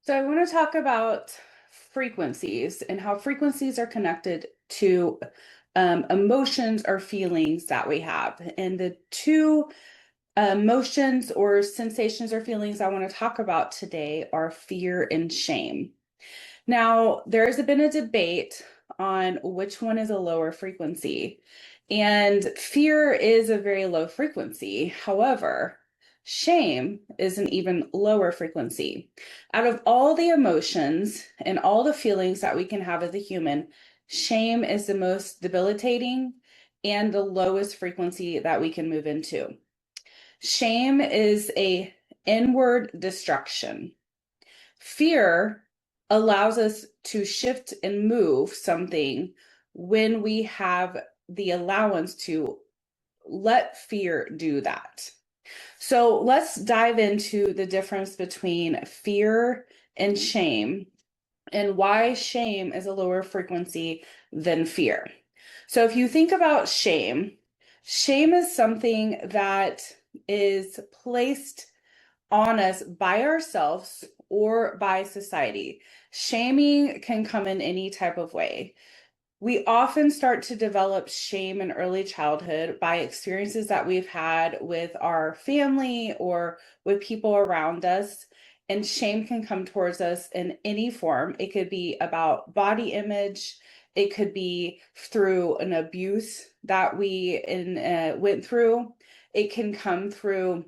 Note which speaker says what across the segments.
Speaker 1: So I want to talk about frequencies and how frequencies are connected to emotions or feelings that we have. And the two emotions or sensations or feelings I want to talk about today are fear and shame. Now, there's been a debate on which one is a lower frequency, and fear is a very low frequency. However, shame is an even lower frequency. Out of all the emotions and all the feelings that we can have as a human, shame is the most debilitating and the lowest frequency that we can move into. Shame is a inward destruction. Fear allows us to shift and move something when we have the allowance to let fear do that. So let's dive into the difference between fear and shame and why shame is a lower frequency than fear. So if you think about shame, shame is something that is placed on us by ourselves or by society. Shaming can come in any type of way. We often start to develop shame in early childhood by experiences that we've had with our family or with people around us. And shame can come towards us in any form. It could be about body image, it could be through an abuse that went through, it can come through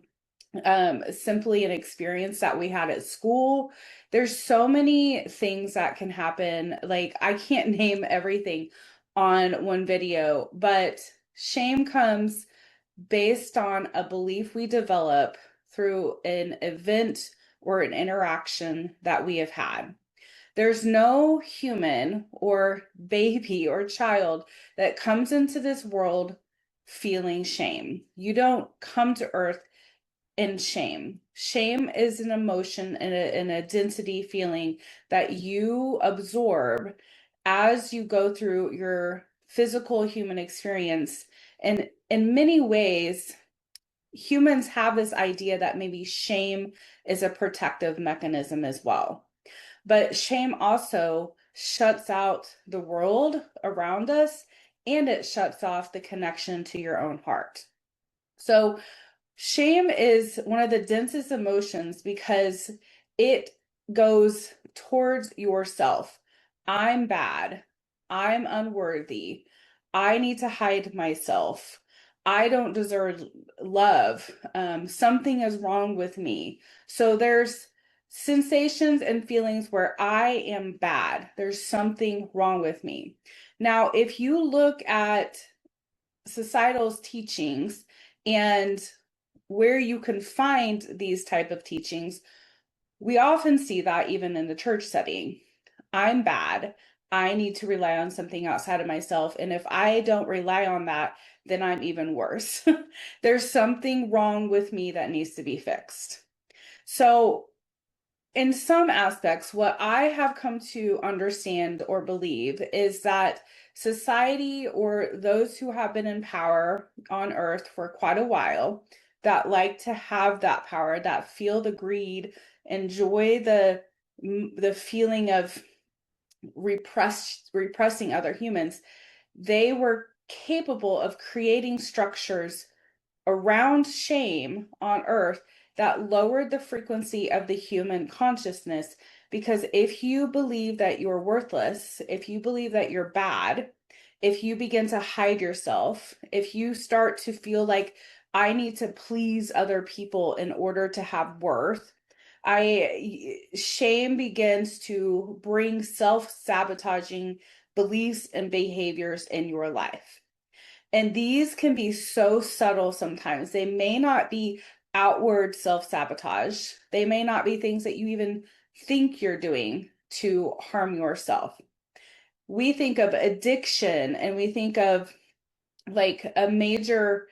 Speaker 1: simply an experience that we had at school. There's so many things that can happen. Like, I can't name everything on one video, but shame comes based on a belief we develop through an event or an interaction that we have had. There's no human or baby or child that comes into this world feeling shame. You don't come to earth and shame. Shame is an emotion and an identity feeling that you absorb as you go through your physical human experience. And in many ways, humans have this idea that maybe shame is a protective mechanism as well. But shame also shuts out the world around us and it shuts off the connection to your own heart. So, shame is one of the densest emotions because it goes towards yourself. I'm bad. I'm unworthy. I need to hide myself. I don't deserve love. Something is wrong with me. So there's sensations and feelings where I am bad. There's something wrong with me. Now, if you look at societal's teachings and where you can find these type of teachings, we often see that even in the church setting. I'm bad. I need to rely on something outside of myself. And if I don't rely on that, then I'm even worse. There's something wrong with me that needs to be fixed. So, in some aspects, what I have come to understand or believe is that society or those who have been in power on earth for quite a while that like to have that power, that feel the greed, enjoy the feeling of repressing other humans, they were capable of creating structures around shame on earth that lowered the frequency of the human consciousness. Because if you believe that you're worthless, if you believe that you're bad, if you begin to hide yourself, if you start to feel like I need to please other people in order to have worth, I shame begins to bring self-sabotaging beliefs and behaviors in your life. And these can be so subtle sometimes. They may not be outward self sabotage, they may not be things that you even think you're doing to harm yourself. We think of addiction and we think of like a major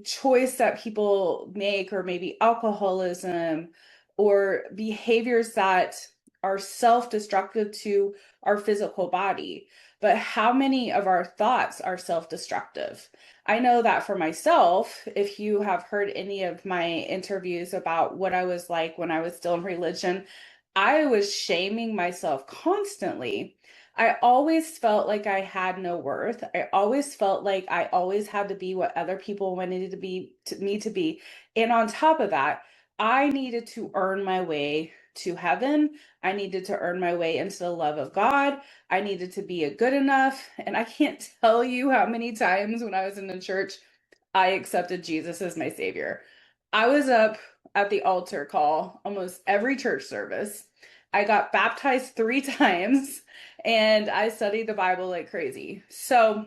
Speaker 1: choice that people make, or maybe alcoholism or behaviors that are self-destructive to our physical body. But how many of our thoughts are self-destructive? I know that for myself, if you have heard any of my interviews about what I was like when I was still in religion, I was shaming myself constantly. I always felt like I had no worth. I always felt like I always had to be what other people wanted to be to me to be. And on top of that, I needed to earn my way to heaven. I needed to earn my way into the love of God. I needed to be a good enough. And I can't tell you how many times when I was in the church I accepted Jesus as my savior. I was up at the altar call almost every church service. I got baptized 3 times and I studied the Bible like crazy. So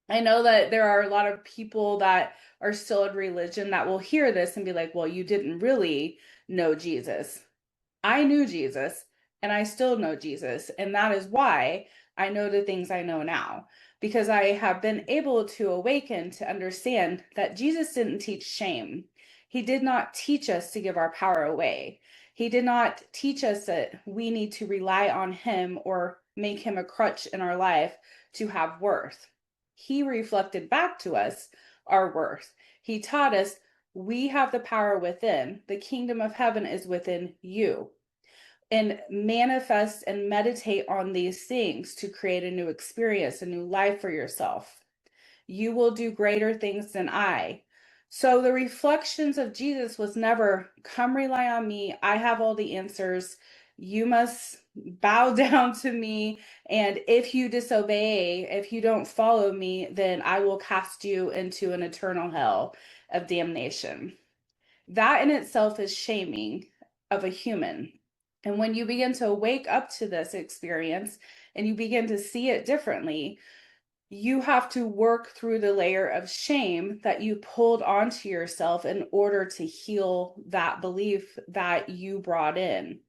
Speaker 1: I know that there are a lot of people that are still in religion that will hear this and be like, well, you didn't really know Jesus. I knew Jesus and I still know Jesus. And that is why I know the things I know now, because I have been able to awaken to understand that Jesus didn't teach shame. He did not teach us to give our power away. He did not teach us that we need to rely on him or make him a crutch in our life to have worth. He reflected back to us our worth. He taught us we have the power within. The kingdom of heaven is within you. And manifest and meditate on these things to create a new experience, a new life for yourself. You will do greater things than I. So the reflections of Jesus was never, come rely on me. I have all the answers. You must bow down to me. And if you disobey, if you don't follow me, then I will cast you into an eternal hell of damnation. That in itself is shaming of a human. And when you begin to wake up to this experience and you begin to see it differently, you have to work through the layer of shame that you pulled onto yourself in order to heal that belief that you brought in.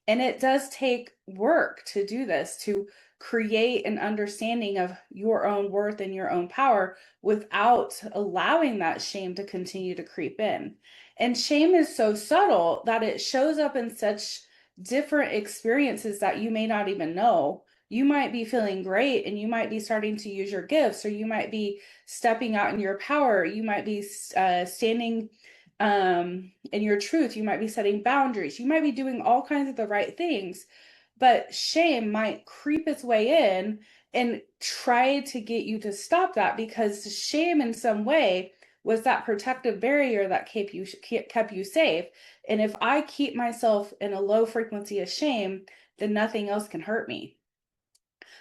Speaker 1: And it does take work to do this, to create an understanding of your own worth and your own power without allowing that shame to continue to creep in. And shame is so subtle that it shows up in such different experiences that you may not even know. You might be feeling great and you might be starting to use your gifts, or you might be stepping out in your power. You might be standing in your truth. You might be setting boundaries. You might be doing all kinds of the right things, but shame might creep its way in and try to get you to stop that, because shame in some way was that protective barrier that kept you safe. And if I keep myself in a low frequency of shame, then nothing else can hurt me.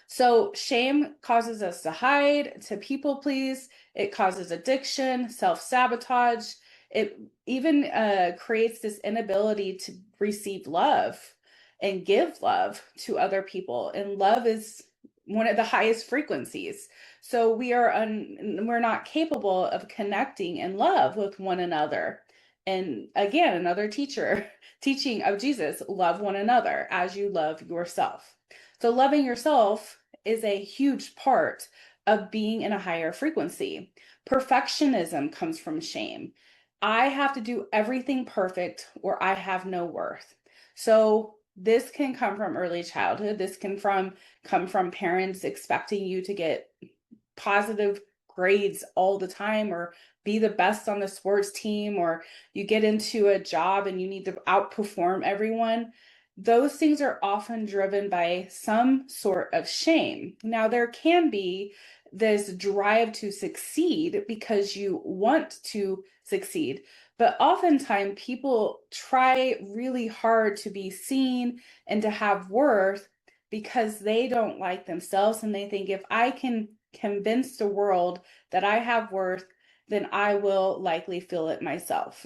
Speaker 1: So shame causes us to hide, to people please. It causes addiction, self-sabotage. It even creates this inability to receive love and give love to other people. And love is one of the highest frequencies. So we're not capable of connecting in love with one another. And again, another teaching of Jesus, love one another as you love yourself. So loving yourself is a huge part of being in a higher frequency. Perfectionism comes from shame. I have to do everything perfect or I have no worth. So this can come from early childhood. This can come from parents expecting you to get positive grades all the time, or be the best on the sports team, or you get into a job and you need to outperform everyone. Those things are often driven by some sort of shame. Now, there can be this drive to succeed because you want to succeed, but oftentimes people try really hard to be seen and to have worth because they don't like themselves, and they think if I can convince the world that I have worth, then I will likely feel it myself.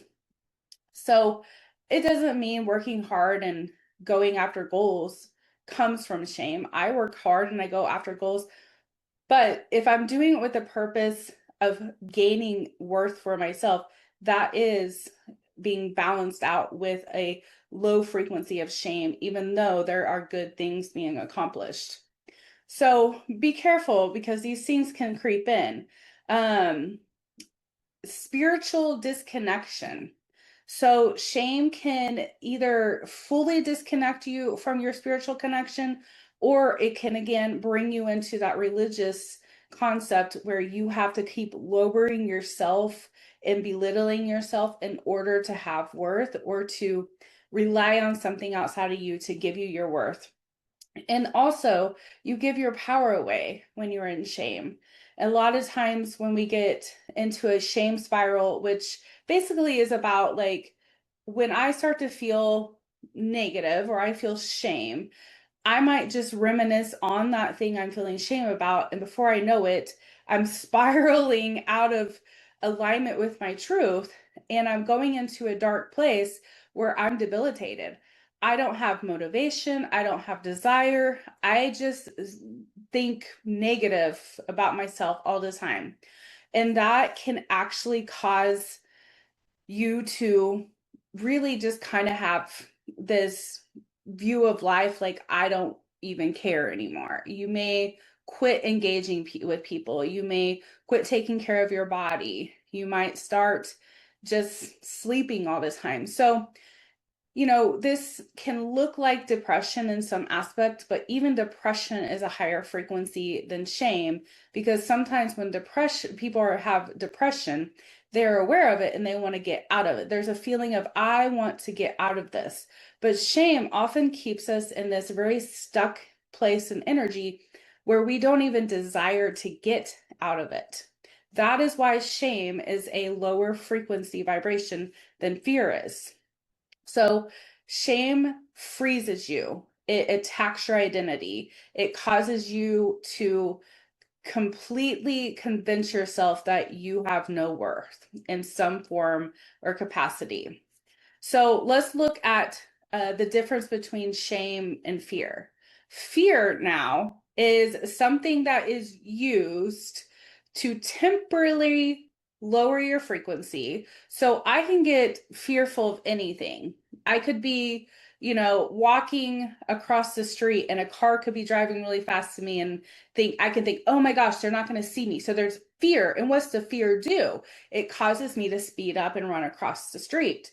Speaker 1: So it doesn't mean working hard and going after goals comes from shame. I work hard and I go after goals, but if I'm doing it with the purpose of gaining worth for myself, that is being balanced out with a low frequency of shame, even though there are good things being accomplished. So be careful, because these things can creep in. Um, Spiritual disconnection. So shame can either fully disconnect you from your spiritual connection, or it can again bring you into that religious concept where you have to keep lowering yourself and belittling yourself in order to have worth, or to rely on something outside of you to give you your worth. And also, you give your power away when you're in shame. A lot of times when we get into a shame spiral, which basically is about like when I start to feel negative or I feel shame, I might just reminisce on that thing I'm feeling shame about. And before I know it, I'm spiraling out of alignment with my truth. And I'm going into a dark place where I'm debilitated. I don't have motivation. I don't have desire. I just think negative about myself all the time. And that can actually cause you to really just kind of have this view of life like, I don't even care anymore. You may quit engaging with people. You may quit taking care of your body. You might start just sleeping all the time. So this can look like depression in some aspects, but even depression is a higher frequency than shame, because sometimes when have depression, they're aware of it and they want to get out of it. There's a feeling of, I want to get out of this. But shame often keeps us in this very stuck place and energy where we don't even desire to get out of it. That is why shame is a lower frequency vibration than fear is. So shame freezes you. It attacks your identity. It causes you to completely convince yourself that you have no worth in some form or capacity. So let's look at the difference between shame and fear. Fear now is something that is used to temporarily lower your frequency. So I can get fearful of anything. I could be, walking across the street and a car could be driving really fast to me and I can think, oh my gosh, they're not going to see me. So there's fear. And what's the fear do? It causes me to speed up and run across the street.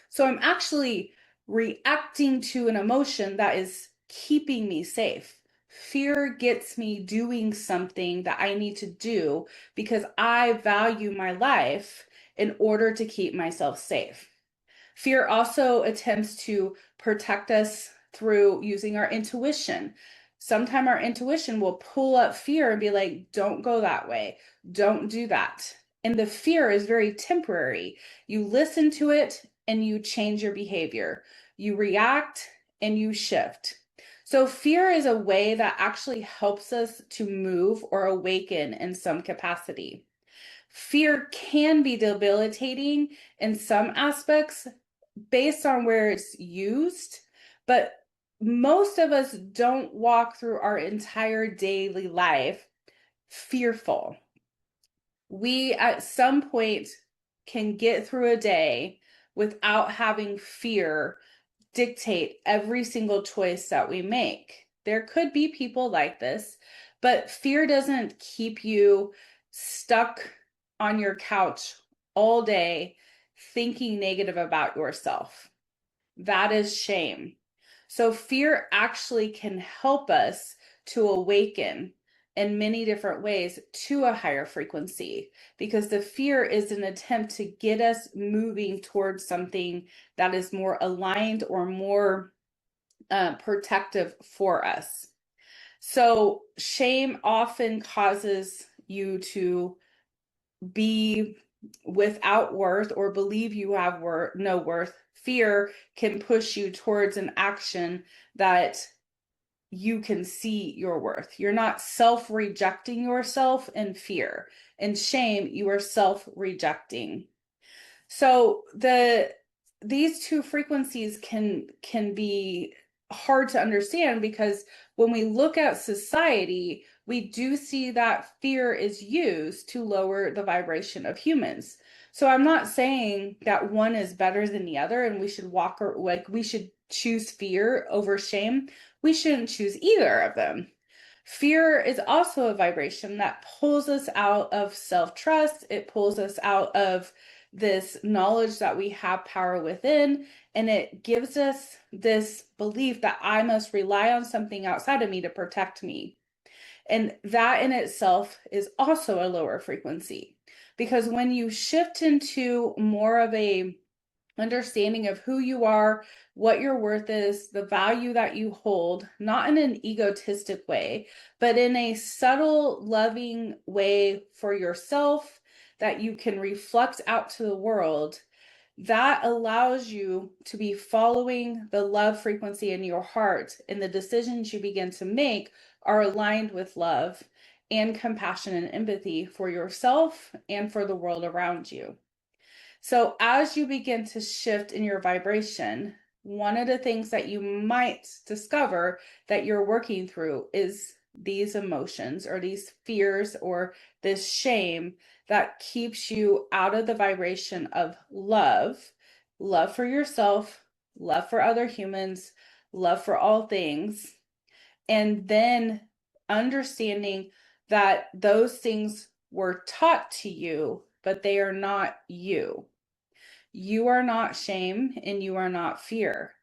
Speaker 1: So I'm actually reacting to an emotion that is keeping me safe. Fear gets me doing something that I need to do because I value my life in order to keep myself safe. Fear also attempts to protect us through using our intuition. Sometimes our intuition will pull up fear and be like, don't go that way, don't do that. And the fear is very temporary. You listen to it and you change your behavior. You react and you shift. So fear is a way that actually helps us to move or awaken in some capacity. Fear can be debilitating in some aspects based on where it's used, but most of us don't walk through our entire daily life fearful. We at some point can get through a day without having fear dictate every single choice that we make. There could be people like this, but fear doesn't keep you stuck on your couch all day thinking negative about yourself. That is shame. So fear actually can help us to awaken in many different ways to a higher frequency, because the fear is an attempt to get us moving towards something that is more aligned or more protective for us. So shame often causes you to be without worth or believe you have no worth. Fear can push you towards an action that you can see your worth. You're not self-rejecting yourself in fear. In shame, you are self-rejecting. So these two frequencies can be hard to understand, because when we look at society, we do see that fear is used to lower the vibration of humans. So I'm not saying that one is better than the other and we should we should choose fear over shame. We shouldn't choose either of them. Fear is also a vibration that pulls us out of self-trust. It pulls us out of this knowledge that we have power within, and it gives us this belief that I must rely on something outside of me to protect me. And that in itself is also a lower frequency, because when you shift into more of a understanding of who you are, what your worth is, the value that you hold, not in an egotistic way, but in a subtle, loving way for yourself that you can reflect out to the world. That allows you to be following the love frequency in your heart, and the decisions you begin to make are aligned with love and compassion and empathy for yourself and for the world around you. So, as you begin to shift in your vibration, one of the things that you might discover that you're working through is these emotions or these fears or this shame that keeps you out of the vibration of love for yourself, love for other humans, love for all things, and then understanding that those things were taught to you, but they are not you. You are not shame and you are not fear.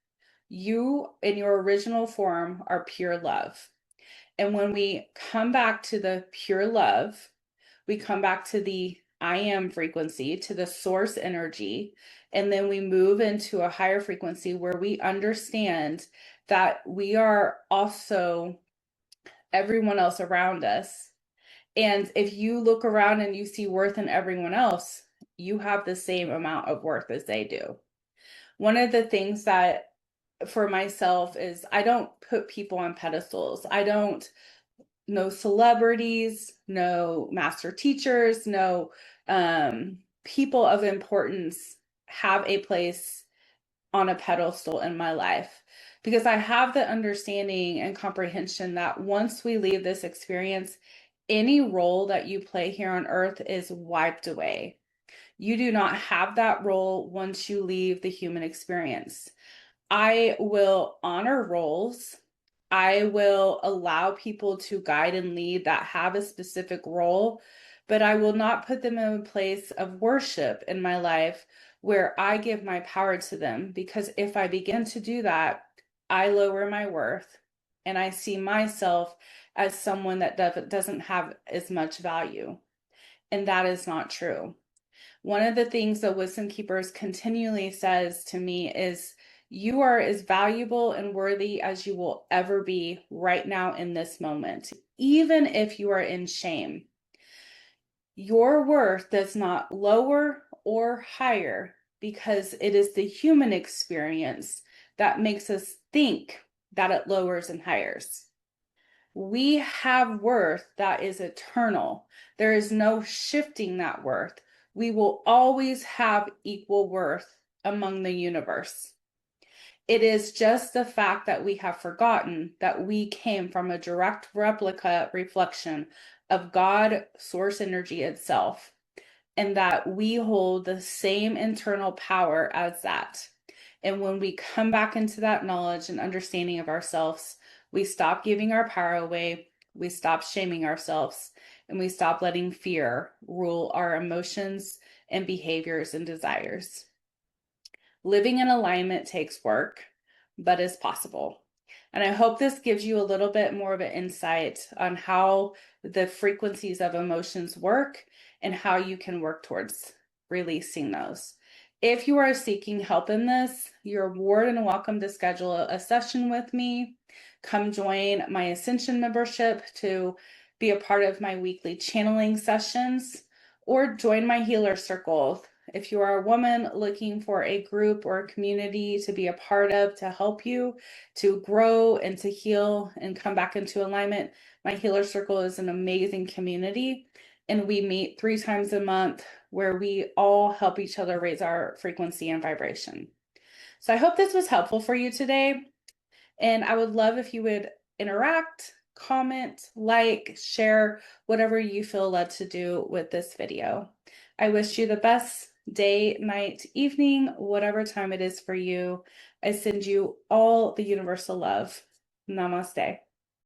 Speaker 1: You, in your original form, are pure love. And when we come back to the pure love, we come back to the I am frequency, to the source energy, and then we move into a higher frequency where we understand that we are also everyone else around us. And if you look around and you see worth in everyone else, you have the same amount of worth as they do. One of the things that for myself is I don't put people on pedestals. I don't know celebrities, no master teachers, no people of importance have a place on a pedestal in my life, because I have the understanding and comprehension that once we leave this experience, any role that you play here on earth is wiped away. You do not have that role once you leave the human experience. I will honor roles. I will allow people to guide and lead that have a specific role, but I will not put them in a place of worship in my life where I give my power to them. Because if I begin to do that, I lower my worth and I see myself as someone that doesn't have as much value. And that is not true. One of the things that Wisdom Keepers continually says to me is, you are as valuable and worthy as you will ever be right now in this moment, even if you are in shame. Your worth does not lower or higher because it is the human experience that makes us think that it lowers and hires. We have worth that is eternal. There is no shifting that worth. We will always have equal worth among the universe. It is just the fact that we have forgotten that we came from a direct replica reflection of God, source energy itself, and that we hold the same internal power as that. And when we come back into that knowledge and understanding of ourselves, we stop giving our power away, we stop shaming ourselves, and we stop letting fear rule our emotions and behaviors and desires. Living in alignment takes work, but is possible. And I hope this gives you a little bit more of an insight on how the frequencies of emotions work and how you can work towards releasing those. If you are seeking help in this, you're more than welcome to schedule a session with me. Come join my Ascension membership to be a part of my weekly channeling sessions, or join my healer circle. If you are a woman looking for a group or a community to be a part of to help you to grow and to heal and come back into alignment, my healer circle is an amazing community. And we meet 3 times a month where we all help each other raise our frequency and vibration. So I hope this was helpful for you today. And I would love if you would interact, comment, like, share, whatever you feel led to do with this video. I wish you the best day, night, evening, whatever time it is for you. I send you all the universal love. Namaste.